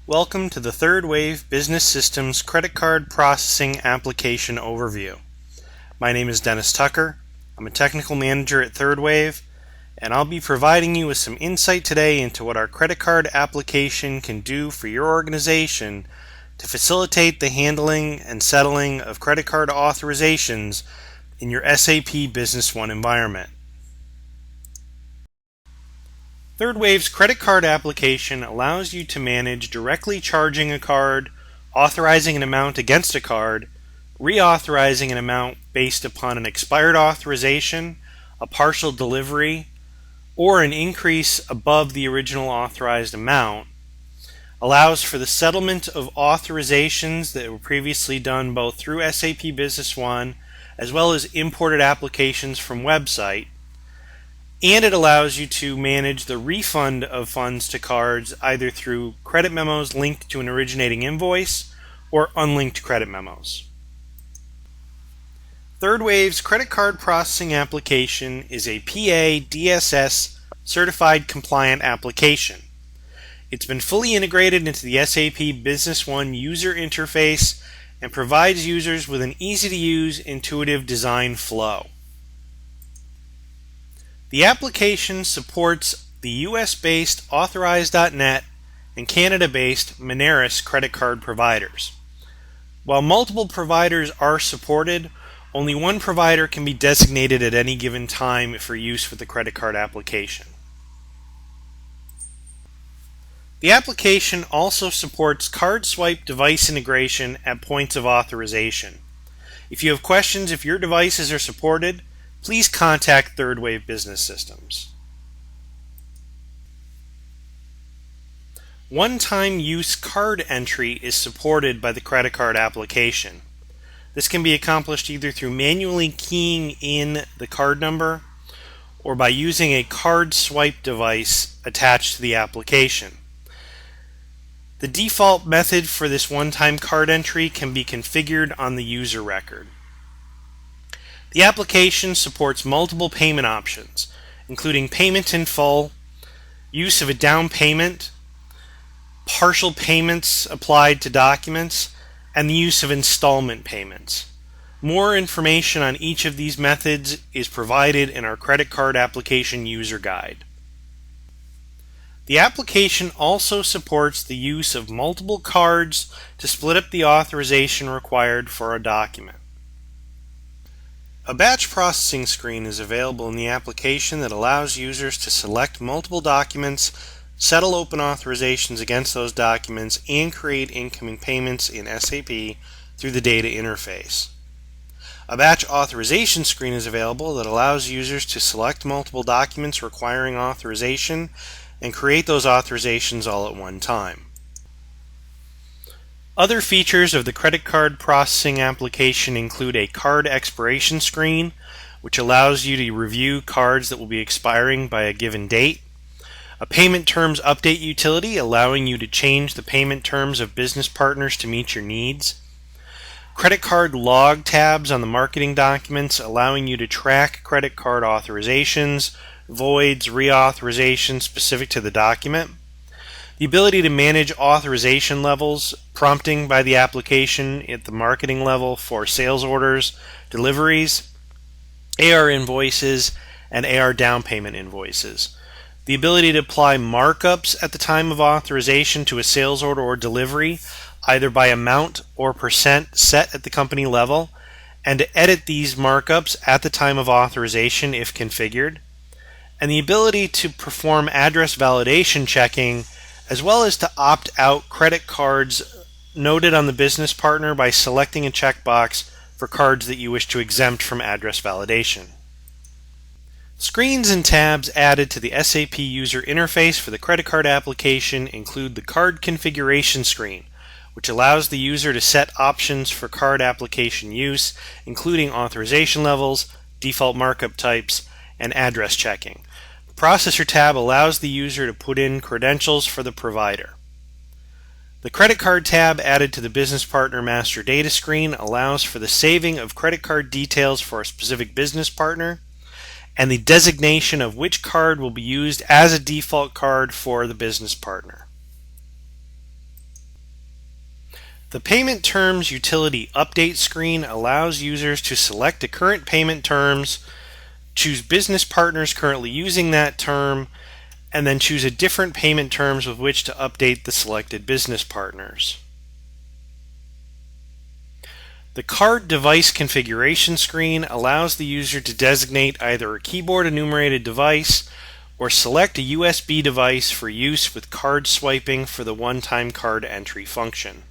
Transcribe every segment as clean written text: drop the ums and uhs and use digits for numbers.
Welcome to the Third Wave Business Systems Credit Card Processing Application Overview. My name is Dennis Tucker. I'm a Technical Manager at Third Wave, and I'll be providing you with some insight today into what our credit card application can do for your organization to facilitate the handling and settling of credit card authorizations in your SAP Business One environment. Third Wave's credit card application allows you to manage directly charging a card, authorizing an amount against a card, reauthorizing an amount based upon an expired authorization, a partial delivery, or an increase above the original authorized amount, allows for the settlement of authorizations that were previously done both through SAP Business One as well as imported applications from website, and it allows you to manage the refund of funds to cards either through credit memos linked to an originating invoice or unlinked credit memos. Third Wave's credit card processing application is a PA-DSS certified compliant application. It's been fully integrated into the SAP Business One user interface and provides users with an easy-to-use, intuitive design flow. The application supports the US-based Authorize.net and Canada-based Moneris credit card providers. While multiple providers are supported, only one provider can be designated at any given time for use with the credit card application. The application also supports card swipe device integration at points of authorization. If you have questions if your devices are supported, please contact Third Wave Business Systems. OneTime Use card entry is supported by the credit card application. This can be accomplished either through manually keying in the card number or by using a card swipe device attached to the application. The default method for this one-time card entry can be configured on the user record. The application supports multiple payment options, including payment in full, use of a down payment, partial payments applied to documents, and the use of installment payments. More information on each of these methods is provided in our credit card application user guide. The application also supports the use of multiple cards to split up the authorization required for a document. A batch processing screen is available in the application that allows users to select multiple documents, settle open authorizations against those documents, and create incoming payments in SAP through the data interface. A batch authorization screen is available that allows users to select multiple documents requiring authorization and create those authorizations all at one time. Other features of the credit card processing application include a card expiration screen, which allows you to review cards that will be expiring by a given date, a payment terms update utility allowing you to change the payment terms of business partners to meet your needs, credit card log tabs on the marketing documents allowing you to track credit card authorizations, voids, reauthorizations specific to the document, the ability to manage authorization levels, prompting by the application at the marketing level for sales orders, deliveries, AR invoices, and AR down payment invoices. The ability to apply markups at the time of authorization to a sales order or delivery, either by amount or percent set at the company level, and to edit these markups at the time of authorization if configured, and the ability to perform address validation checking as well as to opt out credit cards noted on the business partner by selecting a checkbox for cards that you wish to exempt from address validation. Screens and tabs added to the SAP user interface for the credit card application include the card configuration screen, which allows the user to set options for card application use, including authorization levels, default markup types, and address checking. The Processor tab allows the user to put in credentials for the provider. The Credit Card tab added to the Business Partner Master Data screen allows for the saving of credit card details for a specific business partner and the designation of which card will be used as a default card for the business partner. The Payment Terms Utility Update screen allows users to select a current payment terms, choose business partners currently using that term, and then choose a different payment terms with which to update the selected business partners. The Card Device Configuration screen allows the user to designate either a keyboard enumerated device or select a USB device for use with card swiping for the one-time card entry function.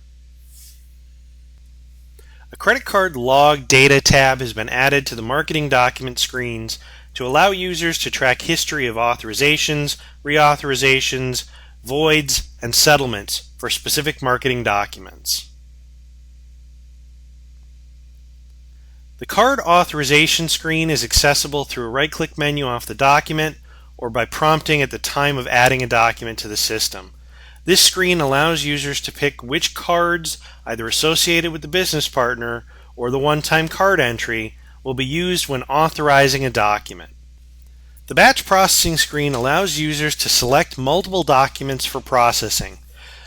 A credit card log data tab has been added to the marketing document screens to allow users to track history of authorizations, re-authorizations, voids, and settlements for specific marketing documents. The card authorization screen is accessible through a right-click menu off the document or by prompting at the time of adding a document to the system. This screen allows users to pick which cards, either associated with the business partner or the one-time card entry, will be used when authorizing a document. The batch processing screen allows users to select multiple documents for processing.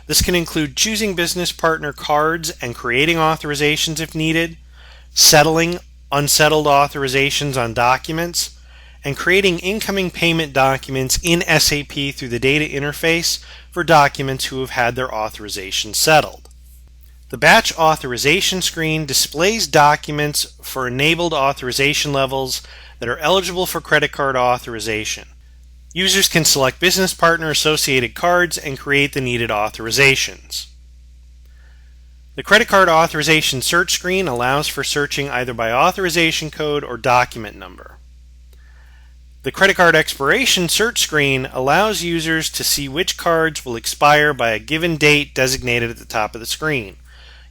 This can include choosing business partner cards and creating authorizations if needed, settling unsettled authorizations on documents, and creating incoming payment documents in SAP through the data interface for documents who have had their authorization settled. The Batch Authorization screen displays documents for enabled authorization levels that are eligible for credit card authorization. Users can select business partner associated cards and create the needed authorizations. The Credit Card Authorization Search screen allows for searching either by authorization code or document number. The Credit Card Expiration Search screen allows users to see which cards will expire by a given date designated at the top of the screen.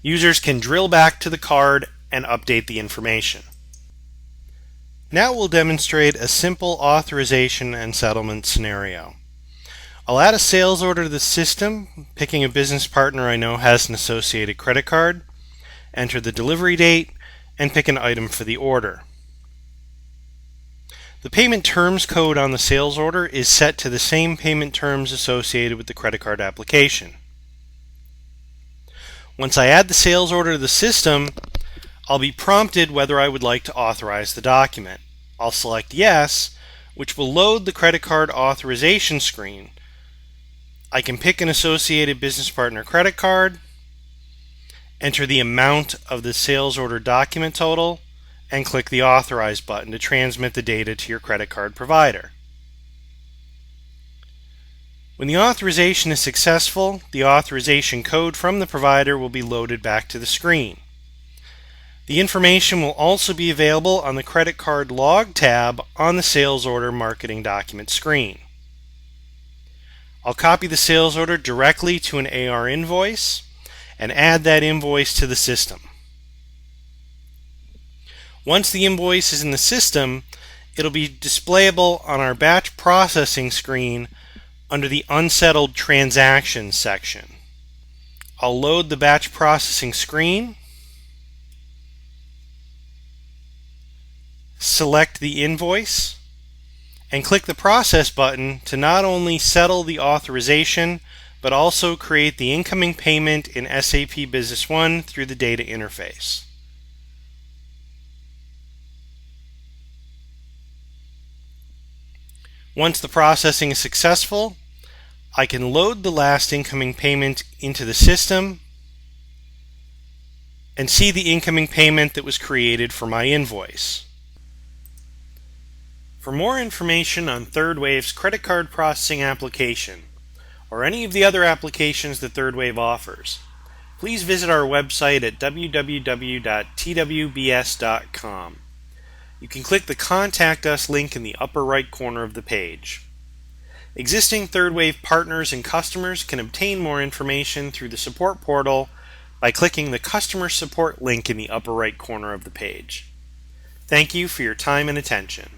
Users can drill back to the card and update the information. Now we'll demonstrate a simple authorization and settlement scenario. I'll add a sales order to the system, picking a business partner I know has an associated credit card, enter the delivery date, and pick an item for the order. The payment terms code on the sales order is set to the same payment terms associated with the credit card application. Once I add the sales order to the system, I'll be prompted whether I would like to authorize the document. I'll select Yes, which will load the credit card authorization screen. I can pick an associated business partner credit card, enter the amount of the sales order document total, and click the Authorize button to transmit the data to your credit card provider. When the authorization is successful, the authorization code from the provider will be loaded back to the screen. The information will also be available on the Credit Card Log tab on the Sales Order Marketing Document screen. I'll copy the sales order directly to an AR invoice and add that invoice to the system. Once the invoice is in the system, it'll be displayable on our batch processing screen under the Unsettled Transactions section. I'll load the batch processing screen, select the invoice, and click the Process button to not only settle the authorization, but also create the incoming payment in SAP Business One through the data interface. Once the processing is successful, I can load the last incoming payment into the system and see the incoming payment that was created for my invoice. For more information on ThirdWave's credit card processing application, or any of the other applications that ThirdWave offers, please visit our website at www.twbs.com. You can click the Contact Us link in the upper right corner of the page. Existing ThirdWave partners and customers can obtain more information through the support portal by clicking the Customer Support link in the upper right corner of the page. Thank you for your time and attention.